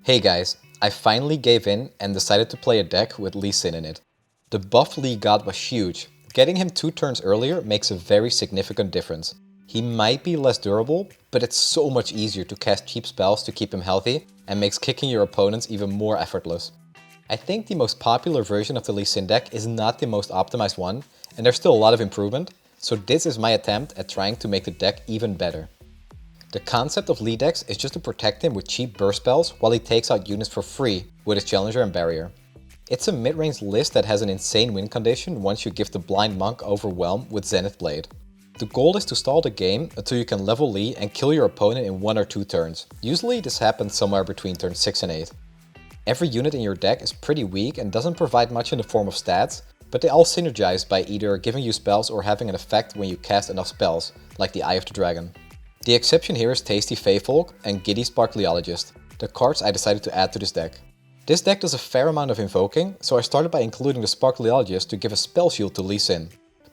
Hey guys, I finally gave in and decided to play a deck with Lee Sin in it. The buff Lee got was huge. Getting him 2 turns earlier makes a very significant difference. He might be less durable, but it's so much easier to cast cheap spells to keep him healthy and makes kicking your opponents even more effortless. I think the most popular version of the Lee Sin deck is not the most optimized one, and there's still a lot of improvement, so this is my attempt at trying to make the deck even better. The concept of Lee decks is just to protect him with cheap burst spells while he takes out units for free with his Challenger and Barrier. It's a mid-range list that has an insane win condition once you give the Blind Monk Overwhelm with Zenith Blade. The goal is to stall the game until you can level Lee and kill your opponent in 1 or 2 turns. Usually this happens somewhere between turns 6 and 8. Every unit in your deck is pretty weak and doesn't provide much in the form of stats, but they all synergize by either giving you spells or having an effect when you cast enough spells, like the Eye of the Dragon. The exception here is Tasty Feyfolk and Giddy Sparkleologist, the cards I decided to add to this deck. This deck does a fair amount of invoking, so I started by including the Sparkleologist to give a spell shield to Lee Sin.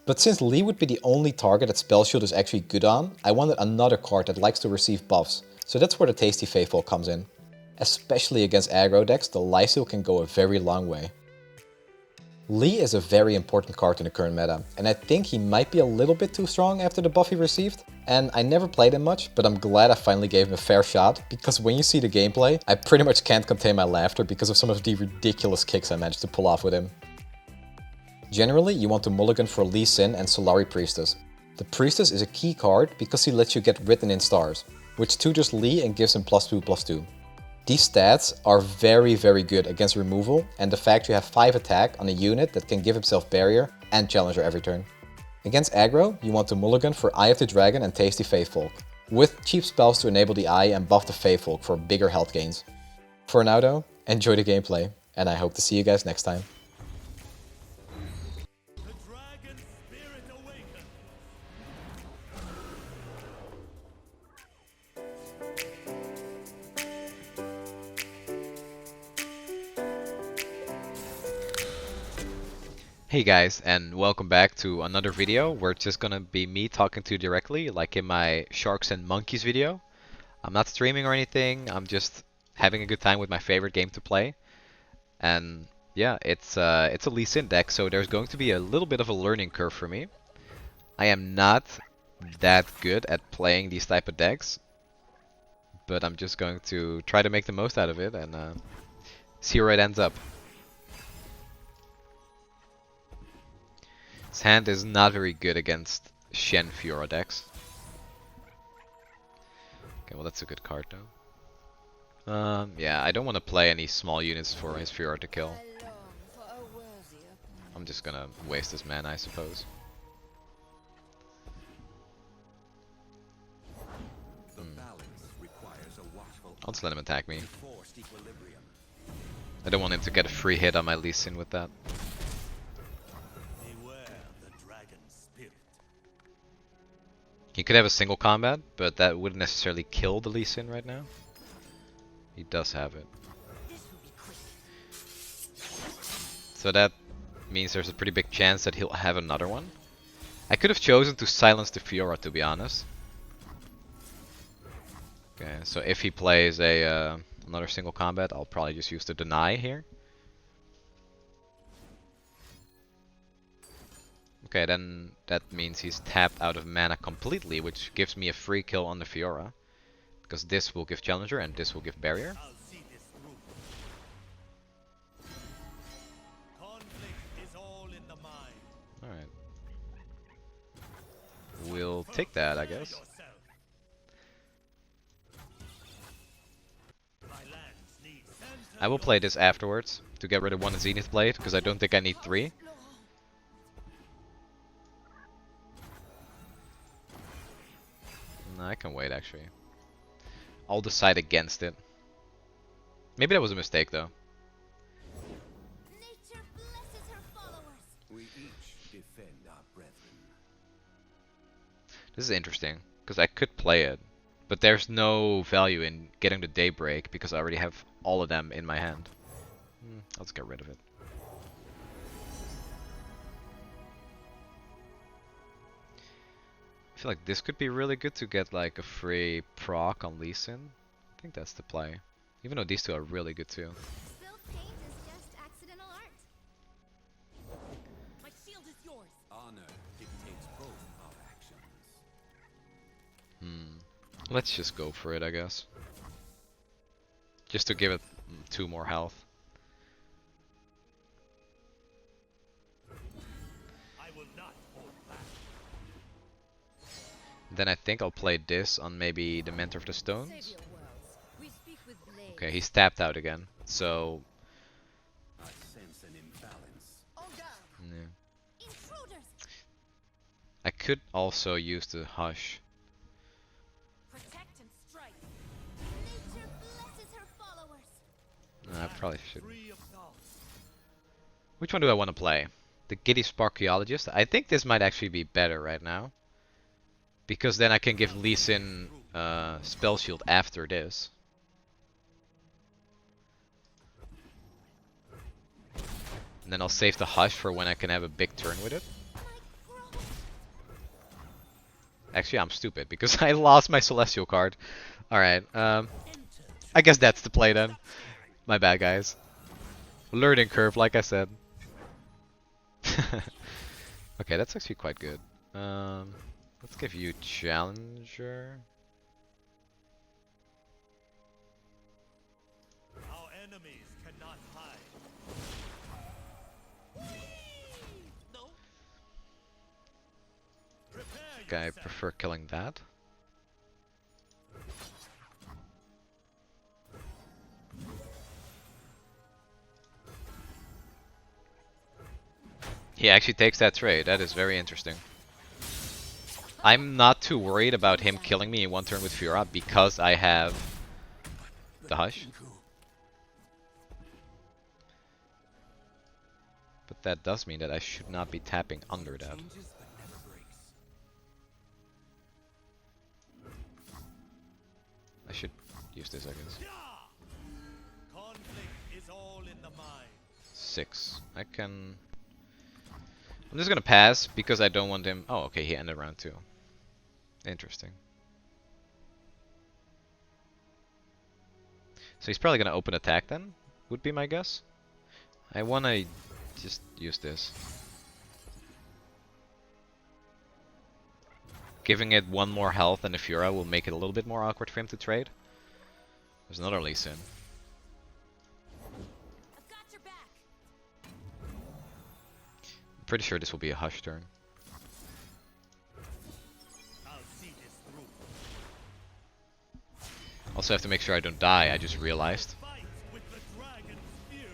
But since Lee would be the only target that spell shield is actually good on, I wanted another card that likes to receive buffs, so that's where the Tasty Feyfolk comes in. Especially against aggro decks, the Lifesteal can go a very long way. Lee is a very important card in the current meta, and I think he might be a little bit too strong after the buff he received. And I never played him much, but I'm glad I finally gave him a fair shot, because when you see the gameplay, I pretty much can't contain my laughter because of some of the ridiculous kicks I managed to pull off with him. Generally, you want to mulligan for Lee Sin and Solari Priestess. The Priestess is a key card because he lets you get written in stars, which tutors Lee and gives him +2/+2. These stats are very good against removal and the fact you have 5 attack on a unit that can give himself barrier and challenger every turn. Against aggro, you want to mulligan for Eye of the Dragon and Tasty Feyfolk, with cheap spells to enable the Eye and buff the Feyfolk for bigger health gains. For now though, enjoy the gameplay, and I hope to see you guys next time. Hey guys, and welcome back to another video where it's just gonna be me talking to you directly, like in my Sharks and Monkeys video. I'm not streaming or anything, I'm just having a good time with my favorite game to play. And yeah, it's a Lee Sin deck, so there's going to be a little bit of a learning curve for me. I am not that good at playing these type of decks, but I'm just going to try to make the most out of it and see where it ends up. His hand is not very good against Shen Fiora decks. Okay, well that's a good card though. Yeah, I don't want to play any small units for his Fiora to kill. I'm just gonna waste his mana, I suppose. I'll just let him attack me. I don't want him to get a free hit on my Lee Sin with that. He could have a single combat, but that wouldn't necessarily kill the Lee Sin right now. He does have it. So that means there's a pretty big chance that he'll have another one. I could have chosen to silence the Fiora, to be honest. Okay, so if he plays a another single combat, I'll probably just use the deny here. Okay, then that means he's tapped out of mana completely, which gives me a free kill on the Fiora. Because this will give Challenger and this will give Barrier. Alright. We'll take that, I guess. I will play this afterwards to get rid of 1 Zenith Blade, because I don't think I need 3. No, I can wait actually. I'll decide against it. Maybe that was a mistake though. Nature blesses her followers. We each defend our brethren. This is interesting, because I could play it, but there's no value in getting the Daybreak because I already have all of them in my hand. Let's get rid of it. I feel like this could be really good to get like a free proc on Lee Sin. I think that's the play. Even though these two are really good too. Spilled paint is just accidental art. My shield is yours. Honor dictates both our actions. Let's just go for it, I guess. Just to give it 2 more health. I will not hold back. Then I think I'll play this on maybe the Mentor of the Stones. Save your worlds. We speak with blade. Okay, he's tapped out again. So, I sense an imbalance. On guard. yeah. Intruders. I could also use the Hush. Protect and strike. Nature blesses her followers. I probably should. Free of thoughts. Which one do I want to play? The Giddy Sparkeologist? I think this might actually be better right now. Because then I can give Lee Sin Spell Shield after this. And then I'll save the Hush for when I can have a big turn with it. Actually, I'm stupid because I lost my Celestial card. Alright, I guess that's the play then. My bad, guys. Learning curve, like I said. Okay, that's actually quite good. Let's give you Challenger. Our enemies cannot hide. No. Okay, I prefer killing that. He actually takes that trade. That is very interesting. I'm not too worried about him killing me in one turn with Fiora because I have the Hush. But that does mean that I should not be tapping under that. Changes but never breaks. I should use this, I guess. Conflict is all in the mind. 6. I can... I'm just gonna pass because I don't want him... Oh, okay, he ended round 2. Interesting. So he's probably gonna open attack then, would be my guess. I wanna just use this. Giving it 1 more health and the Fiora will make it a little bit more awkward for him to trade. There's another Lee Sin. I've got your back. I'm pretty sure this will be a Hush turn. I'll see this through. Also have to make sure I don't die, I just realized. Fight with the dragon's fury.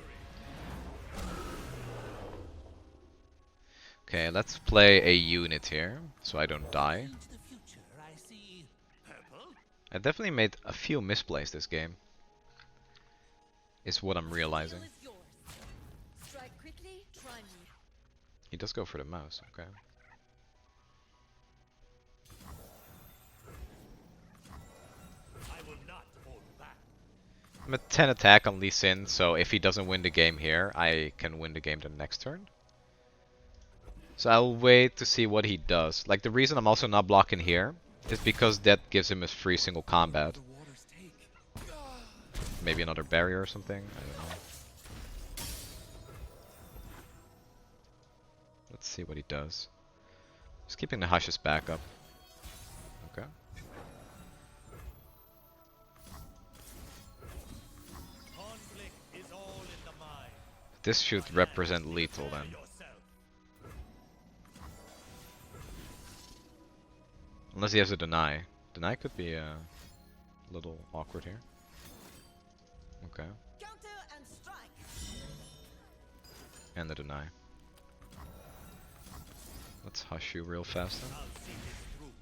Okay, let's play a unit here, so I don't die. Into the future, I see purple. I definitely made a few misplays this game. Is what I'm realizing. Is yours. Strike quickly, try me. He does go for the mouse, okay. I will not hold back. I'm at 10 attack on Lee Sin, so if he doesn't win the game here, I can win the game the next turn. So I'll wait to see what he does. Like, the reason I'm also not blocking here is because that gives him a free single combat. The waters take. Maybe another barrier or something, I don't know. Let's see what he does. Just keeping the Hushes back up. Okay. Conflict is all in the mind. This should represent lethal then. Yourself. Unless he has a deny. Deny could be a little awkward here. Okay. Counter and strike. And the deny. Let's hush you real fast then. I'll see this through.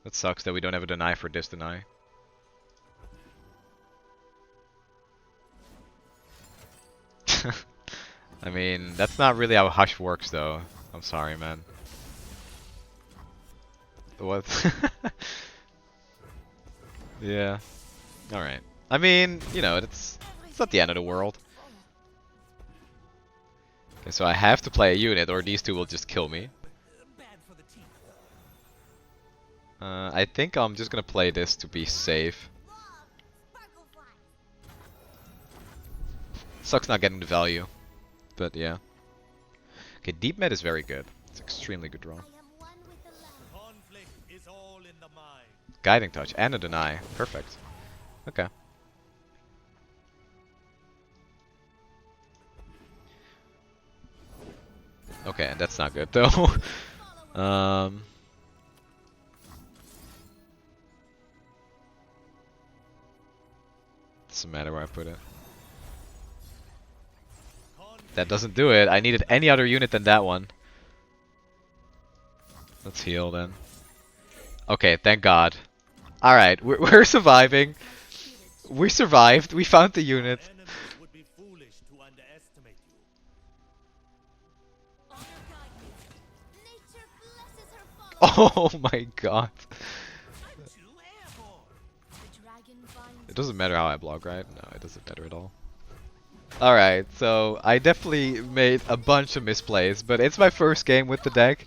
That sucks that we don't have a deny for this deny. I mean, that's not really how Hush works though. I'm sorry, man. What? Yeah. Alright. I mean, you know, it's not the end of the world. Okay, so I have to play a unit or these two will just kill me. Bad for the teeth. I think I'm just gonna play this to be safe. Sucks not getting the value, but yeah. Okay, deep med is very good. It's extremely good draw. I am one with the land. Conflict is all in the mind. Guiding touch and a deny. Perfect. Okay. Okay, that's not good though. Doesn't matter where I put it. That doesn't do it. I needed any other unit than that one. Let's heal then. Okay, thank God. Alright, we're surviving. We survived. We found the unit. Enemies would be foolish to underestimate you. Honor guide me. Nature blesses her followers. Oh my God. I'm too airborne. The dragon binds It doesn't matter how I block, right? No, it doesn't matter at all. Alright, so I definitely made a bunch of misplays, but it's my first game with the deck.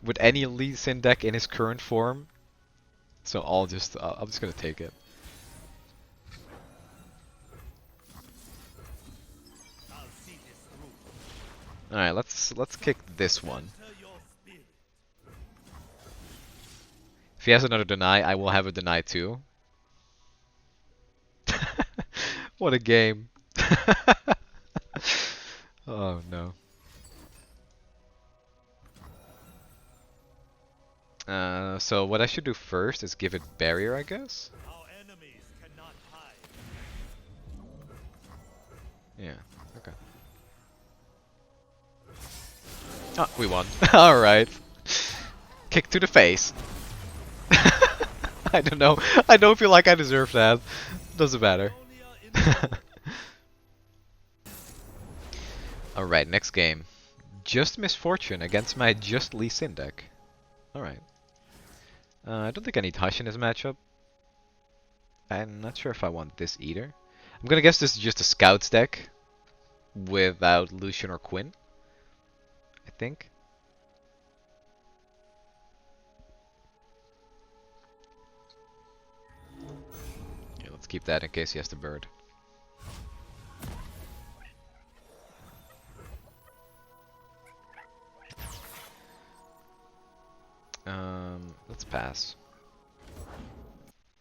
With any Lee Sin deck in his current form. So I'm just gonna take it. I'll see this through. Alright, let's kick this one. Enter your spirit. If he has another deny, I will have a deny too. What a game. Oh no. So what I should do first is give it barrier, I guess? Our enemies cannot hide. Yeah, okay. Oh, we won. Alright. Kick to the face. I don't know. I don't feel like I deserve that. Doesn't matter. Alright, next game. Just Misfortune against my Just Lee Sin deck. Alright. I don't think I need Hush in this matchup. I'm not sure if I want this either. I'm gonna guess this is just a Scouts deck without Lucian or Quinn. I think. Yeah, let's keep that in case he has the bird. Let's pass.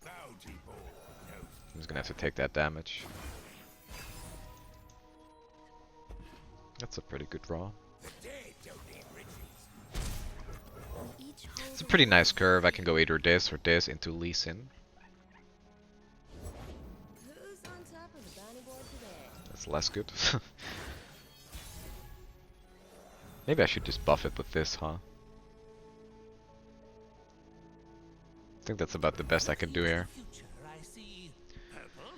I'm just gonna have to take that damage. That's a pretty good draw. each It's a pretty nice curve. I can go either this or this into Lee Sin. Who's on top of the bounty board today? That's less good. Maybe I should just buff it with this, huh? I think that's about the best I can do here. Future, I see purple.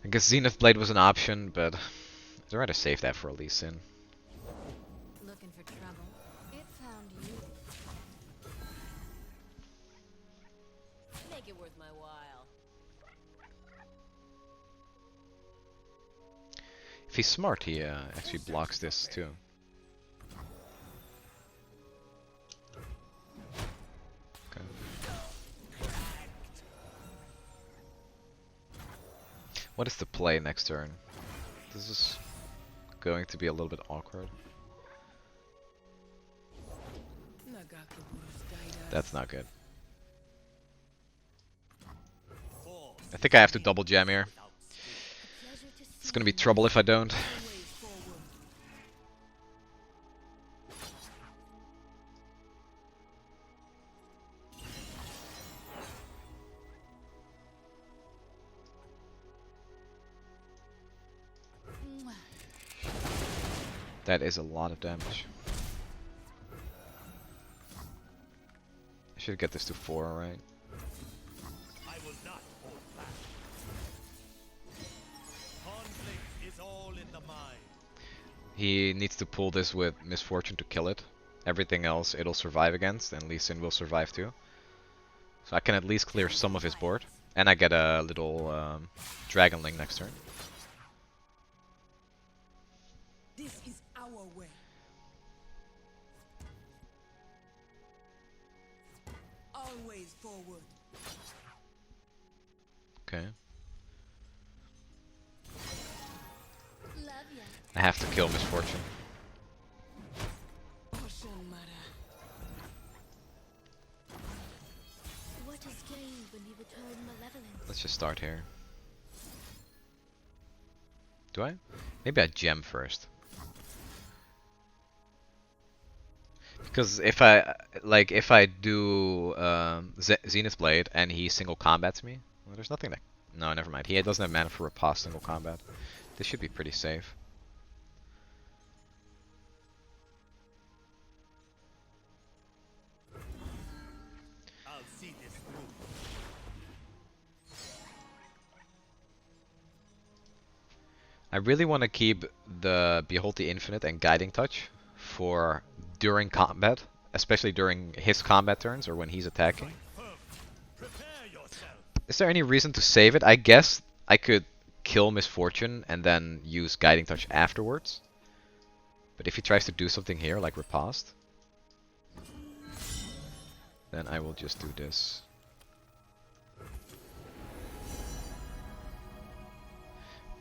I guess Zenith Blade was an option, but I'd rather save that for a Lee Sin. Looking for trouble? It found you. Make it worth my while. If he's smart, he actually blocks this too. Okay. What is the play next turn? This is going to be a little bit awkward. That's not good. I think I have to double jam here. Pleasure to It's see gonna be you. trouble if I don't. Mwah. That is a lot of damage. I should get this to 4, right? I will not hold back. Conflict is all in the mind. He needs to pull this with Misfortune to kill it. Everything else it'll survive against, and Lee Sin will survive too. So I can at least clear some of his board. And I get a little Dragon Link next turn. This is our way. Always forward. Okay. have to kill Misfortune. Potion matter. What is gained when you return malevolence? Let's just start here. Do I? Maybe I gem first. Because if I do Zenith Blade and he single combats me, well, there's nothing that. No, never mind. He doesn't have mana for riposte single combat. This should be pretty safe. I'll see this through. I really want to keep the Behold the Infinite and Guiding Touch for during combat, especially during his combat turns or when he's attacking. Prepare yourself. Is there any reason to save it? I guess I could kill Misfortune and then use Guiding Touch afterwards. But if he tries to do something here, like riposte, then I will just do this.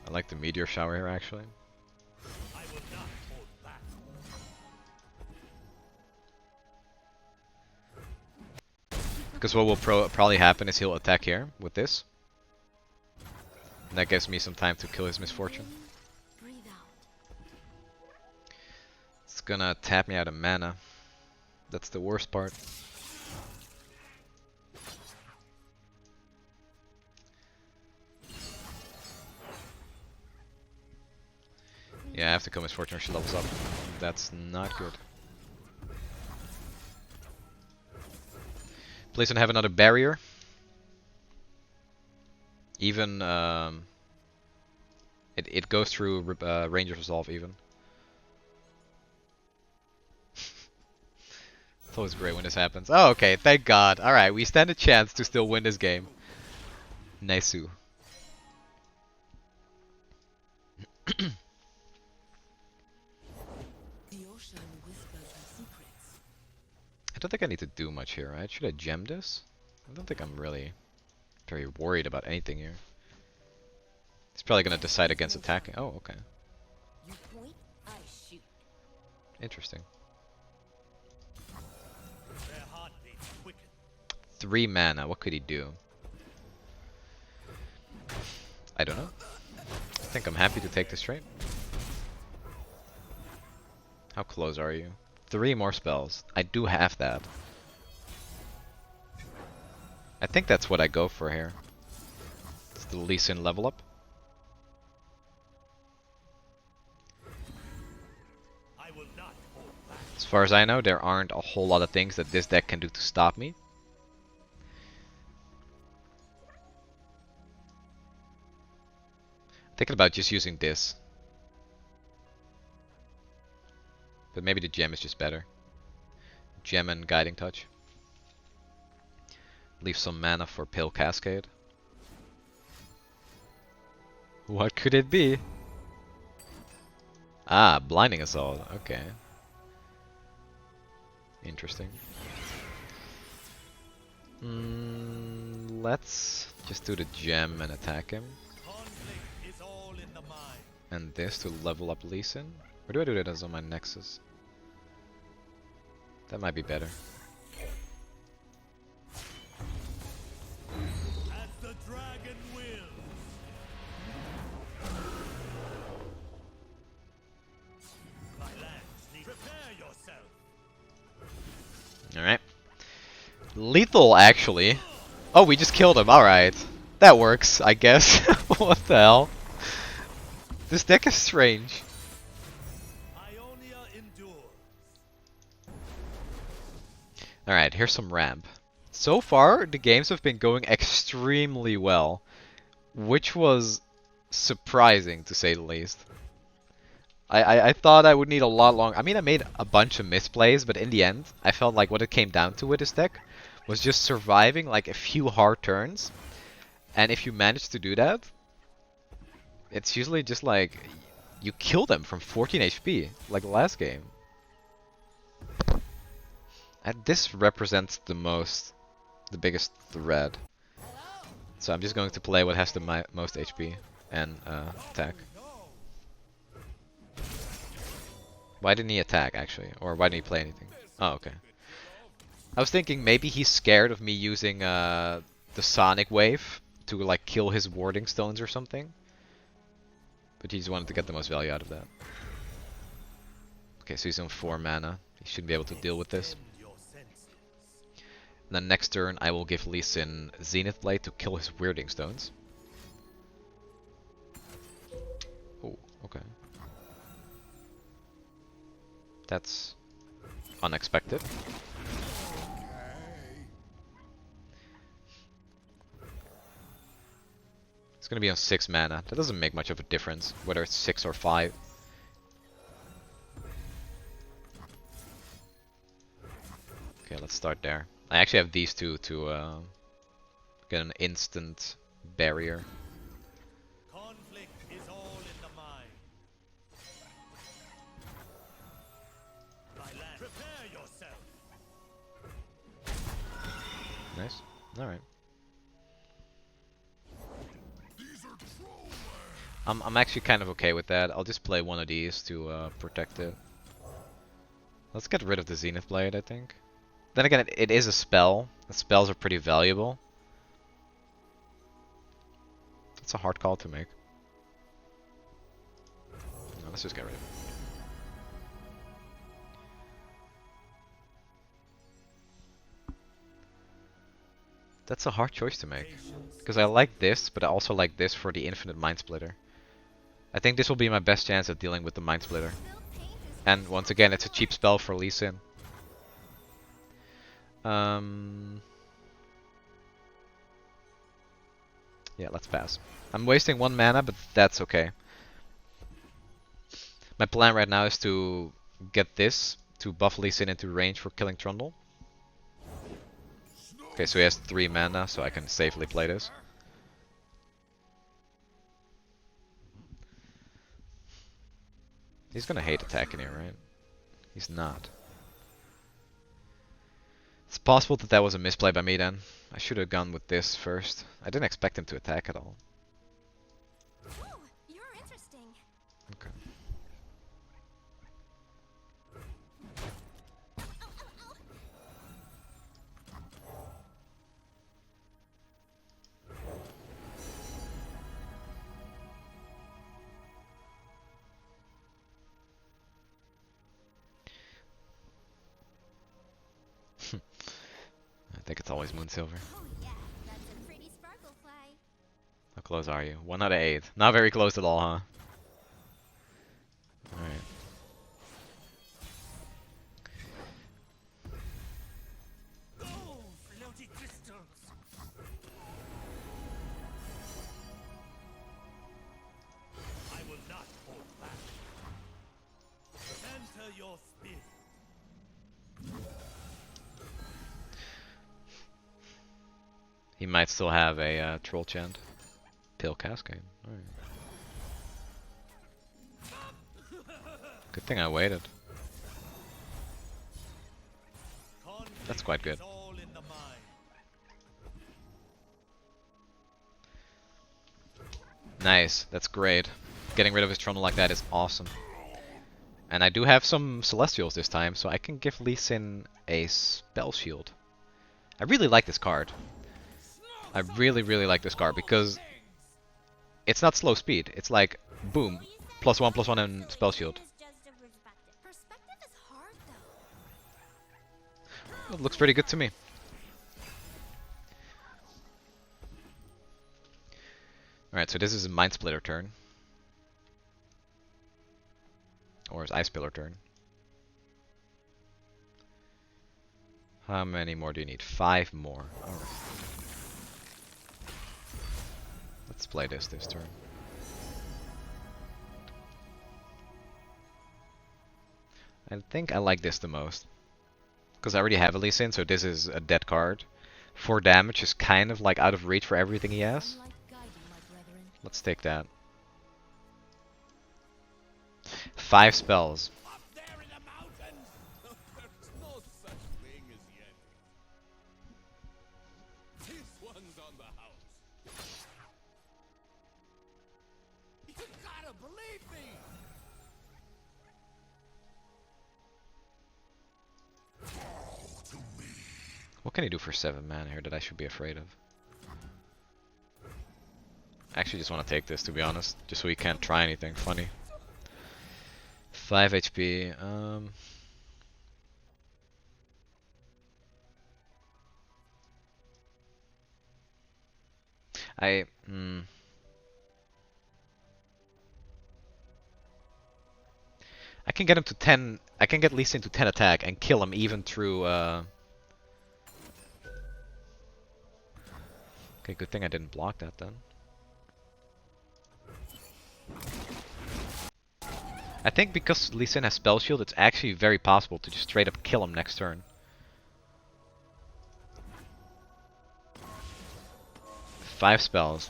I like the Meteor Shower here, actually. I will not hold back. Because what will probably happen is he'll attack here with this. And that gives me some time to kill his Misfortune. Breathe out. It's gonna tap me out of mana. That's the worst part. Yeah, I have to kill Misfortune or she levels up. That's not good. Please don't have another barrier. Even it goes through Ranger's Resolve even. It's always great when this happens. Oh, okay, thank God. Alright, we stand a chance to still win this game. Nice-oo. The ocean whispers her secrets. I don't think I need to do much here, right? Should I gem this? I don't think I'm really very worried about anything here. He's probably gonna decide against attacking. Oh, okay. You point, I shoot. Interesting. Their heartbeats quicken. 3 mana, what could he do? I don't know. I think I'm happy to take this trade. How close are you? 3 more spells. I do have that. I think that's what I go for here. It's the Lee Sin level up. I will not hold back. As far as I know, there aren't a whole lot of things that this deck can do to stop me. Thinking about just using this. But maybe the gem is just better. Gem and Guiding Touch. Leave some mana for Pale Cascade. What could it be? Ah, Blinding Assault. Okay. Interesting. Let's just do the gem and attack him. Conflict is all in the mind. And this to level up Lee Sin. Or do I do that as on my Nexus? That might be better. As the dragon wills. My lands need. Prepare yourself. Alright. Lethal, actually. Oh, we just killed him. Alright. That works, I guess. What the hell? This deck is strange. Ionia endures. Alright, here's some ramp. So far, the games have been going extremely well, which was surprising to say the least. I thought I would need a lot longer. I mean, I made a bunch of misplays, but in the end, I felt like what it came down to with this deck was just surviving like a few hard turns. And if you manage to do that, it's usually just like you kill them from 14 HP, like the last game. And this represents the biggest threat. So I'm just going to play what has the most HP and attack. Why didn't he attack, actually? Or why didn't he play anything? Oh, okay. I was thinking maybe he's scared of me using the Sonic Wave to like kill his warding stones or something. But he just wanted to get the most value out of that. Okay, so he's on 4 mana. He should be able to deal with this. And then next turn I will give Lee Sin Zenith Blade to kill his weirding stones. Oh, okay. That's unexpected. It's gonna be on 6 mana. That doesn't make much of a difference, whether it's 6 or 5. Okay, let's start there. I actually have these two to get an instant barrier. Conflict is all in the mind. My land, prepare yourself. Nice. Alright. I'm actually kind of okay with that. I'll just play one of these to protect it. Let's get rid of the Zenith Blade, I think. Then again, it is a spell. The spells are pretty valuable. It's a hard call to make. No, let's just get rid of it. That's a hard choice to make. Because I like this, but I also like this for the Infinite Mind Splitter. I think this will be my best chance of dealing with the Mind Splitter. And once again, it's a cheap spell for Lee Sin. Yeah, let's pass. I'm wasting 1 mana, but that's okay. My plan right now is to get this to buff Lee Sin into range for killing Trundle. Okay, so he has 3 mana, so I can safely play this. He's gonna hate attacking here, right? He's not. It's possible that that was a misplay by me then. I should have gone with this first. I didn't expect him to attack at all. Ooh, you're interesting. Okay. I think it's always Moon Silver. Oh yeah, that's a pretty sparkle fly. How close are you? 1 out of 8. Not very close at all, huh? Alright. Oh, floaty crystals. I will not hold back. Enter your spirit. He might still have a Troll Chant. Pale Cascade. Alright. Good thing I waited. That's quite good. Conflict is all in the mind. Nice, that's great. Getting rid of his Trundle like that is awesome. And I do have some Celestials this time, so I can give Lee Sin a Spell Shield. I really like this card. I really, really like this card because it's not slow speed. It's like, boom, +1/+1 and Spell Shield. Perspective is hard though. It looks pretty good to me. Alright, so this is a Mind Splitter turn. Or his Ice Pillar turn. How many more do you need? 5 more. Alright. Let's play this turn. I think I like this the most. Because I already have a Lee Sin, so this is a dead card. 4 damage is kind of like out of reach for everything he has. Unlike guiding, my brethren. Let's take that. 5 spells. Up there in the mountains! There's no such thing as Yeti. This one's on the house. You gotta believe me! What can he do for 7 mana here that I should be afraid of? I actually just want to take this, to be honest, just so he can't try anything funny. 5 HP. I can get him to 10. I can get Lee Sin to 10 attack and kill him even through. Okay, good thing I didn't block that then. I think because Lee Sin has Spell Shield, it's actually very possible to just straight up kill him next turn. 5 spells.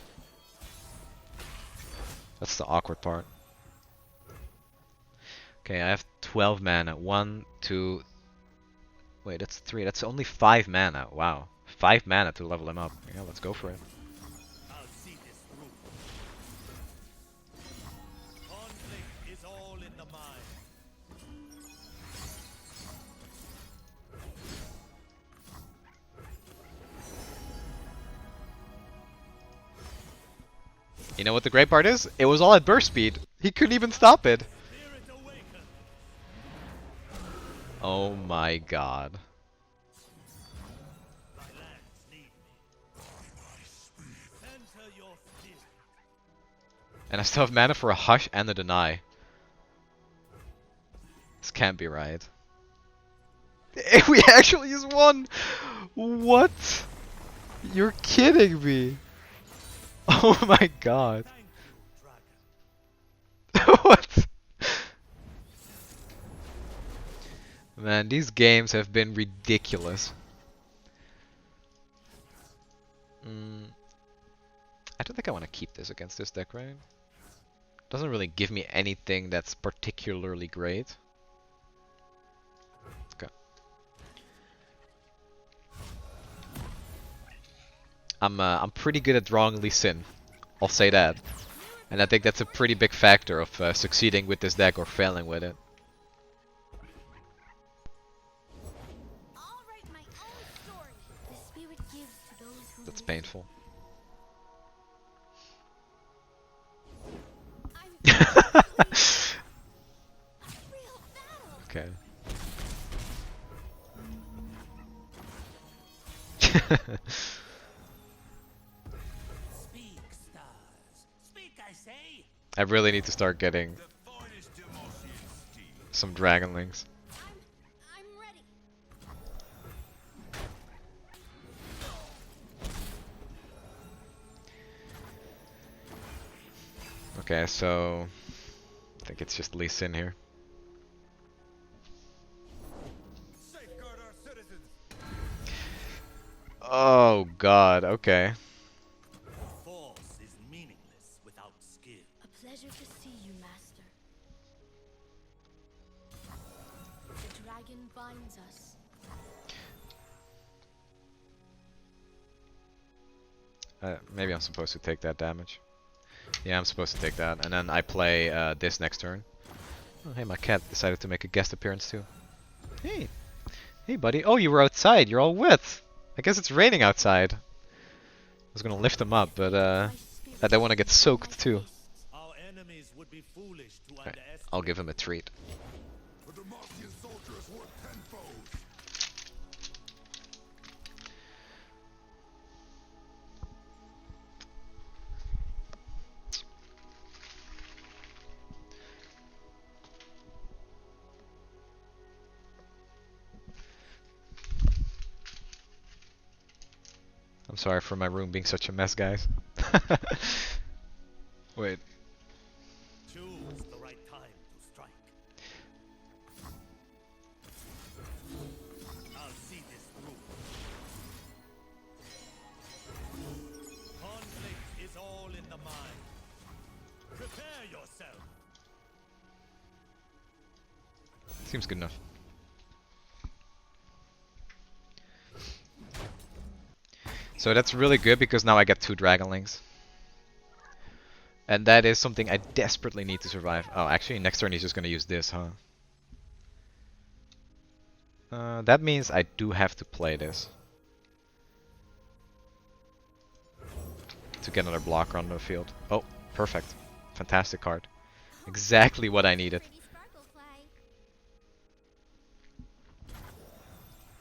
That's the awkward part. Okay, I have 12 mana. 1, 2. Wait, that's 3. That's only 5 mana. Wow. 5 mana to level him up. Yeah, let's go for it. I'll see this through. Conflict is all in the mind. You know what the great part is? It was all at burst speed. He couldn't even stop it. Spirit awaken. Oh my god. My lands need me. Enter your spirit. And I still have mana for a Hush and a Deny. This can't be right. We actually just won! What? You're kidding me. Oh my god. Thank you, dragon. What? Man, these games have been ridiculous. I don't think I want to keep this against this deck, right? Doesn't really give me anything that's particularly great. Okay. I'm pretty good at drawing Lee Sin. I'll say that. And I think that's a pretty big factor of succeeding with this deck or failing with it. I'll write my own story. The spirit gives to those who That's listen. painful. I'm real battle. Okay. Speak, stars. Speak, I say. I really need to start getting The finest emotion steel. some Dragonlings. I'm ready. Okay, so I think it's just Lee Sin here. Safeguard our citizens. Oh god, okay. Force is meaningless without skill. A pleasure to see you, Master. The dragon binds us. Maybe I'm supposed to take that damage. Yeah, I'm supposed to take that. And then I play this next turn. Oh, hey, my cat decided to make a guest appearance too. Hey. Hey, buddy. Oh, you were outside. You're all wet. I guess it's raining outside. I was gonna lift him up, but I don't want to get soaked too. Our enemies would be foolish to Alright, underestimate. I'll give him a treat. The Demacian soldier is worth tenfold. I'm sorry for my room being such a mess, guys. Wait. Choose the right time to strike. I'll see this through. Conflict is all in the mind. Prepare yourself. Seems good enough. So that's really good because now I get 2 Dragonlings. And that is something I desperately need to survive. Oh, actually next turn he's just gonna use this, huh? That means I do have to play this. to get another blocker on the field. Oh, perfect. Fantastic card. Exactly what I needed. Pretty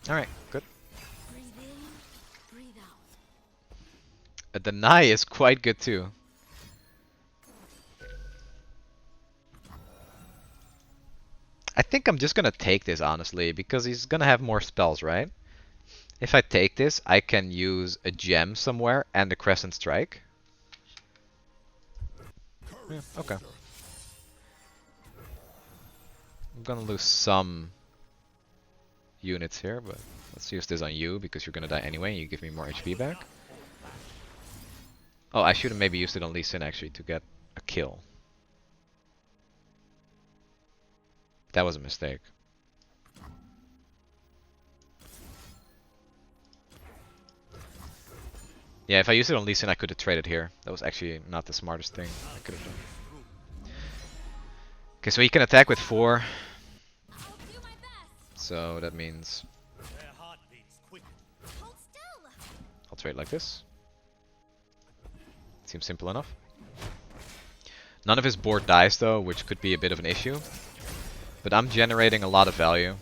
sparklefly. Alright, good. Breathe in, breathe out. A deny is quite good too. I think I'm just gonna take this honestly, because he's gonna have more spells, right? If I take this, I can use a gem somewhere and a Crescent Strike. Yeah, okay. I'm gonna lose some units here, but let's use this on you because you're gonna die anyway and you give me more HP back. Oh, I should have maybe used it on Lee Sin actually to get a kill. That was a mistake. Yeah, if I used it on Lee Sin, I could have traded here. That was actually not the smartest thing I could have done. Okay, so he can attack with 4. I'll do my best. So that means Their heart beats quick. Hold still. I'll trade like this. Seems simple enough. None of his board dies though, which could be a bit of an issue. But I'm generating a lot of value.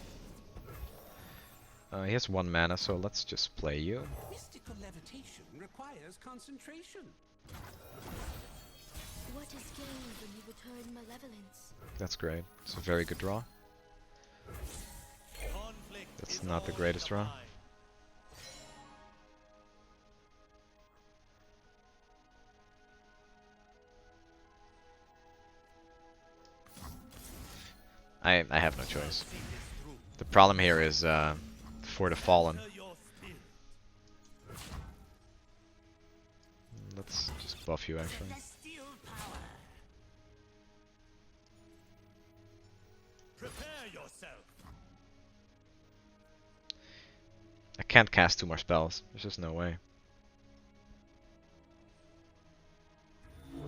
He has 1 mana, so let's just play you. Mystical levitation requires concentration. What is gained when you return malevolence? That's great. It's a very good draw. Conflict That's is not the all greatest in the draw. mind. I have no choice. The problem here is for the Fallen. Enter your spirit. Let's just buff you actually. Celestial power. Prepare yourself. I can't cast 2 more spells. There's just no way.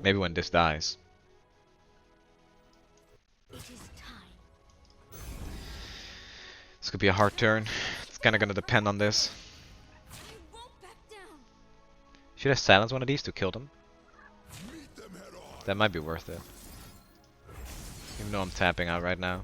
Maybe when this dies. It is time. This could be a hard turn. It's kinda gonna depend on this. I won't back down. Should I silence one of these to kill them? That might be worth it. Even though I'm tapping out right now.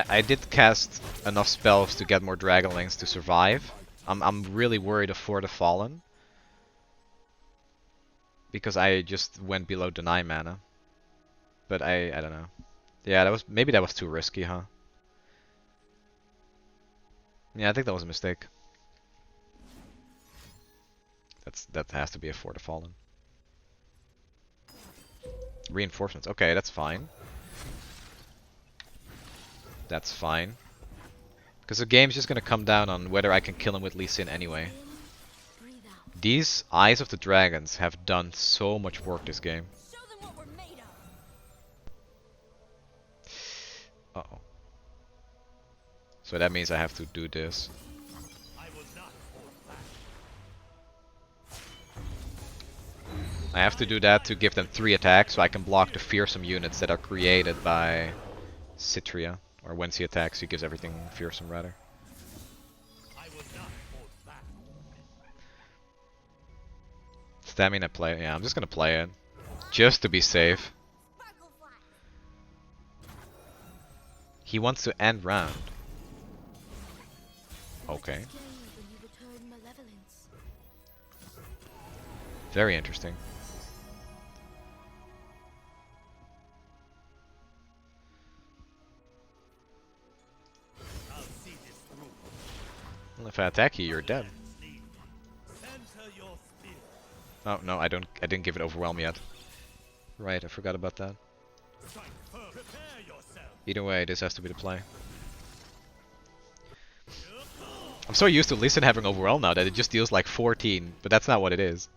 I did cast enough spells to get more Dragonlings to survive. I'm really worried for the Fallen. Because I just went below deny mana. But I don't know. Yeah, maybe that was too risky, huh? Yeah, I think that was a mistake. That has to be a for the Fallen. Reinforcements. Okay, that's fine. That's fine. Because the game's just gonna come down on whether I can kill him with Lee Sin anyway. Breathe out. These Eyes of the Dragons have done so much work this game. Show them what we're made of. Uh-oh. So that means I have to do this. I will not hold back. I have to do that to give them 3 attacks so I can block the fearsome units that are created by Citria. Or when he attacks, he gives everything fearsome rather. I will not hold back. Stamina play. Yeah, I'm just gonna play it. Just to be safe. Sparklefly. He wants to end round. What Okay. is gained when you return malevolence? Very interesting. I'll see this through. Well, if I attack you, you're dead. Sleep. Center your spirit. Oh no, I didn't give it overwhelm yet. Right, I forgot about that. Strike firm. Prepare yourself. Either way, this has to be the play. I'm so used to Lee Sin having overwhelm now that it just deals like 14, but that's not what it is.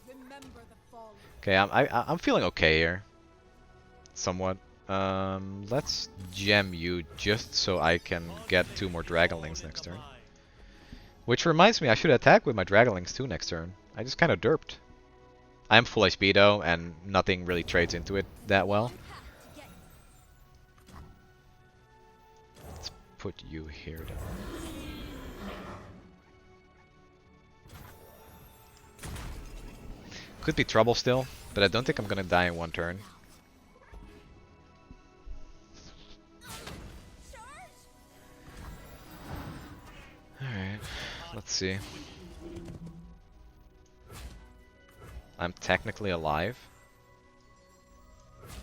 Remember the fallen. Okay, I'm feeling okay here. Somewhat. Let's gem you just so I can get 2 more Dragonlings next turn. Which reminds me, I should attack with my Dragonlings too next turn. I just kind of derped. I am full HP though, and nothing really trades into it that well. put you here then. Could be trouble still, but I don't think I'm gonna die in one turn. Alright, let's see. I'm technically alive.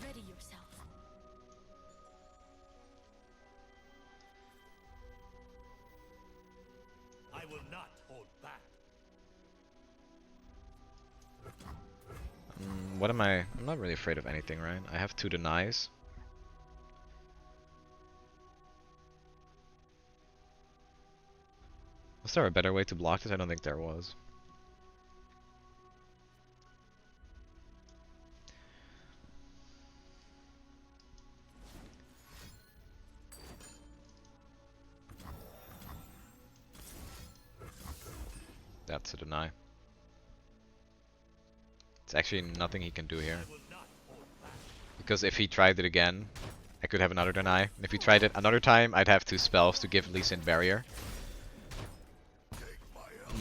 Ready yourself. I will not hold back. What am I? I'm not really afraid of anything, right? I have 2 denies. Was there a better way to block this? I don't think there was. That's a deny. It's actually nothing he can do here. Because if he tried it again, I could have another deny. And if he tried it another time, I'd have 2 spells to give Lee Sin barrier.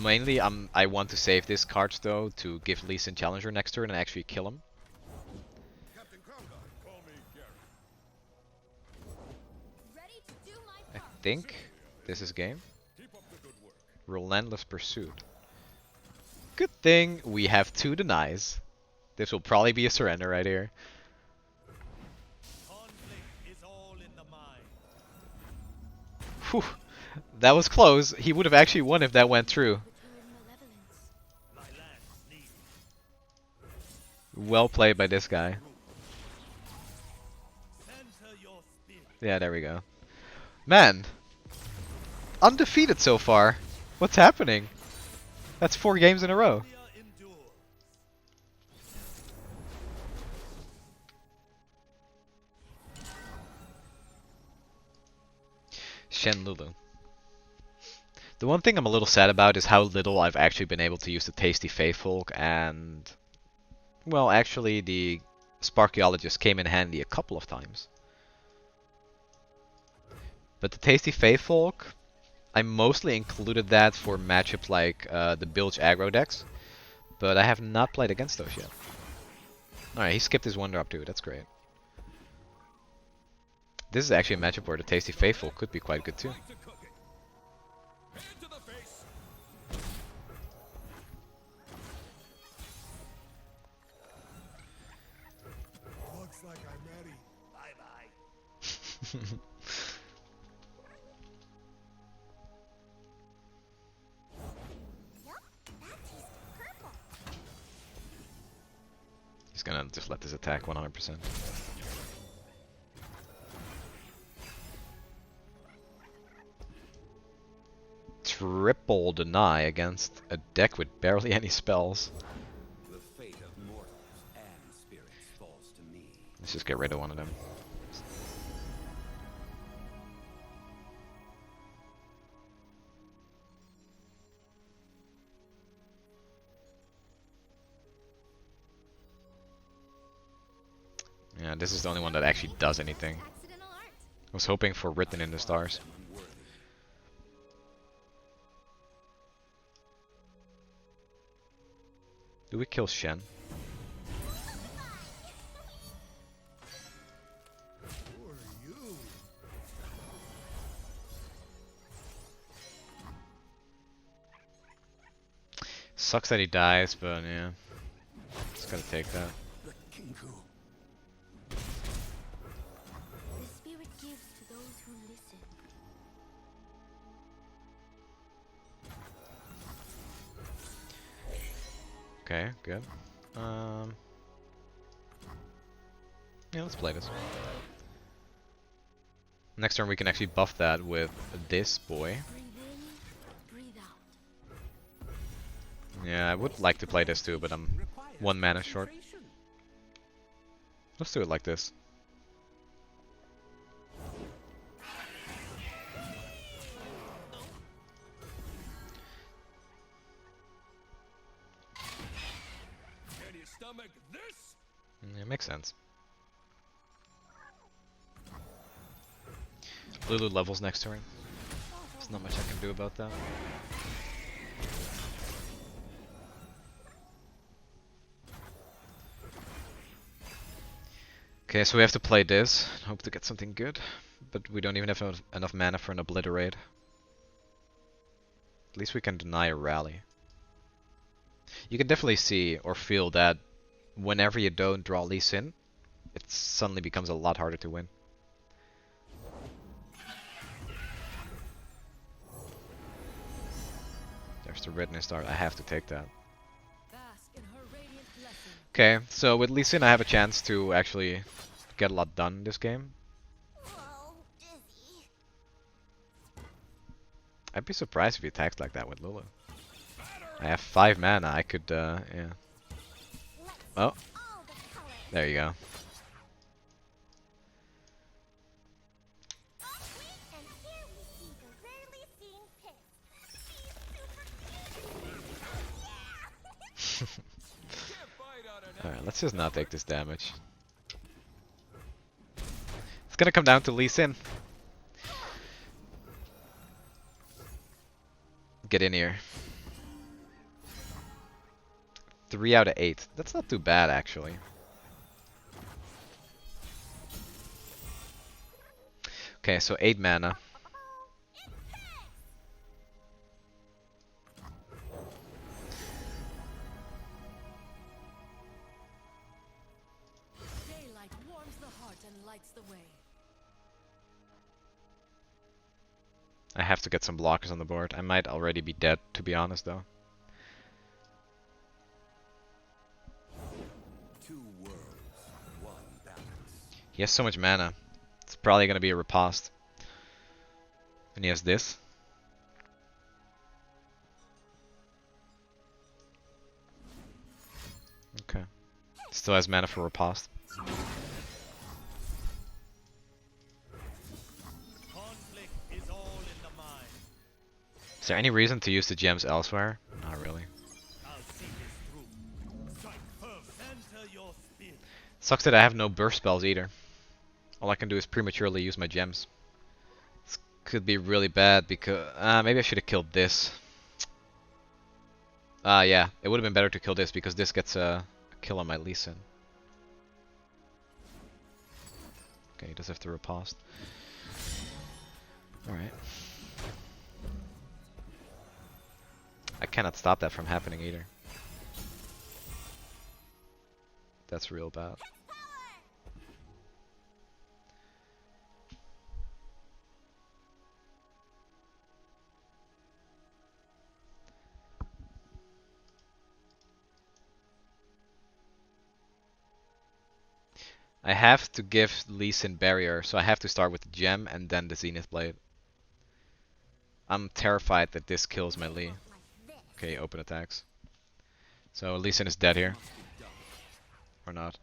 Mainly, I want to save this card though to give Lee Sin challenger next turn and actually kill him. Ready to do my I part. think this is game. Relentless Pursuit. Good thing we have 2 denies. This will probably be a surrender right here. Conflict is all in the mind. Whew. That was close. He would have actually won if that went through. Return malevolence. My lands need Well played by this guy. center your spirit. Yeah, there we go. Man. Undefeated so far. What's happening? That's 4 games in a row. Endure. Shen Lulu. The one thing I'm a little sad about is how little I've actually been able to use the Tasty Faithful and... Well, actually the Sparkeologist came in handy a couple of times. But the Tasty Faithful, I mostly included that for matchups like the Bilge aggro decks. But I have not played against those yet. Alright, he skipped his 1-drop too, that's great. This is actually a matchup where the Tasty Faithful could be quite good too. To cook it. Hand to the face. Looks like I'm ready. Bye bye. He's gonna just let this attack 100%. Triple deny against a deck with barely any spells. The fate of mortals and spirits falls to me. Let's just get rid of one of them. Yeah, this is the only one that actually does anything. Accidental art. I was hoping for Written in the Stars. Do we kill Shen? Who are you? Sucks that he dies, but yeah. Just gotta take that. The Kinku. The spirit gives to those who listen. Okay, good. Yeah, let's play this. Next turn we can actually buff that with this boy. Breathe in, breathe out. Yeah, I would like to play this too, but I'm 1 mana short. Let's do it like this. Can you stomach this? Yeah, makes sense. Lulu levels next turn. There's not much I can do about that. Okay, so we have to play this. Hope to get something good. But we don't even have enough mana for an Obliterate. At least we can deny a rally. You can definitely see or feel that whenever you don't draw Lee Sin, it suddenly becomes a lot harder to win. There's the redness start. I have to take that. Okay, so with Lee Sin I have a chance to actually get a lot done this game. Whoa, dizzy. I'd be surprised if he attacks like that with Lulu. I have 5 mana, I could, yeah. Oh, All the colors. there you go. And here we see the rarely seen piss. She's super cute. Can't bite on an Alright, let's just not take this damage. It's gonna come down to Lee Sin. Get in here. 3 out of 8. That's not too bad, actually. Okay, so 8 mana. Daylight warms the heart and lights the way. I have to get some blockers on the board. I might already be dead, to be honest, though. Two worlds, one balance. He has so much mana. It's probably gonna be a riposte. And he has this. Okay. Still has mana for riposte. Conflict is all in the mind. Is there any reason to use the gems elsewhere? Not really. I'll see this through. Strike firm. Center your spear. Sucks that I have no burst spells either. All I can do is prematurely use my gems. This could be really bad because maybe I should have killed this. Yeah, it would have been better to kill this because this gets a kill on my Lee Sin. Okay, he does have to riposte. Alright. I cannot stop that from happening either. That's real bad. I have to give Lee Sin barrier, so I have to start with the gem and then the Zenith Blade. I'm terrified that this kills my Lee. Okay, open attacks. So Lee Sin is dead here. Or not.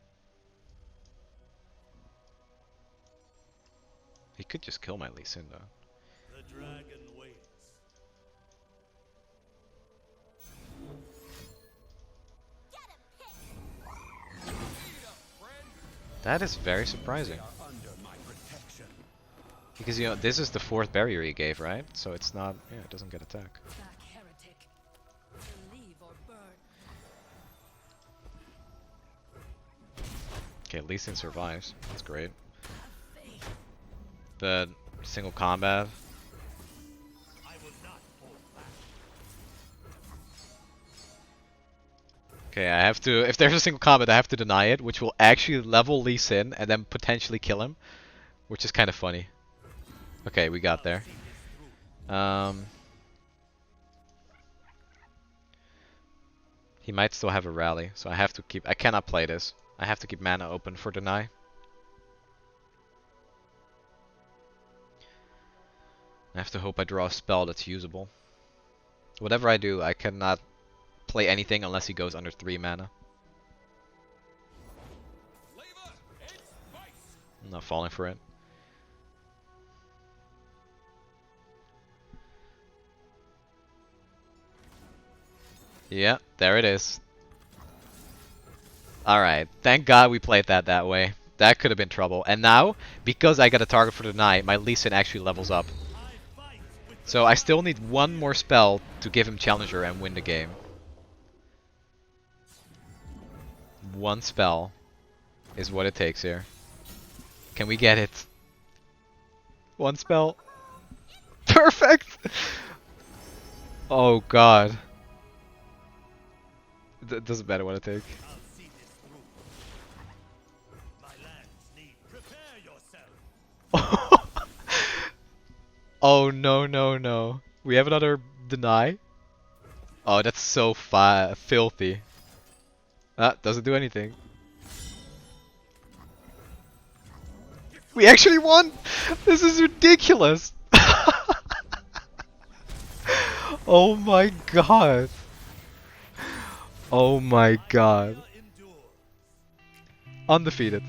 He could just kill my Lee Sin though. The dragon waits. That is very surprising. Under my protection. Because, you know, this is the 4th barrier he gave, right? So it's not, yeah, it doesn't get attack. Back heretic. Believe or burn. Okay, Lee Sin survives. That's great. Have faith. But single combat. I will not hold back. Okay, I have to, if there's a single combat, I have to deny it, which will actually level Lee Sin and then potentially kill him, which is kind of funny. Okay, we got there. He might still have a rally, so I have to keep, I cannot play this. I have to keep mana open for deny. I have to hope I draw a spell that's usable. Whatever I do, I cannot play anything unless he goes under 3 mana. flavor. It's spice. I'm not falling for it. Yeah, there it is. Alright, thank God we played that way. That could have been trouble. And now, because I got a target for the night, my Lee Sin actually levels up. So I still need one more spell to give him Challenger and win the game. One spell is what it takes here. Can we get it? One spell. Perfect! Oh god. It doesn't matter what I take. I'll see this through. My lands need. Prepare yourself. Oh no no no. We have another deny. Oh, that's so filthy. Ah, doesn't do anything. We actually won! This is ridiculous! Oh my god. Oh my god. Endure. Undefeated.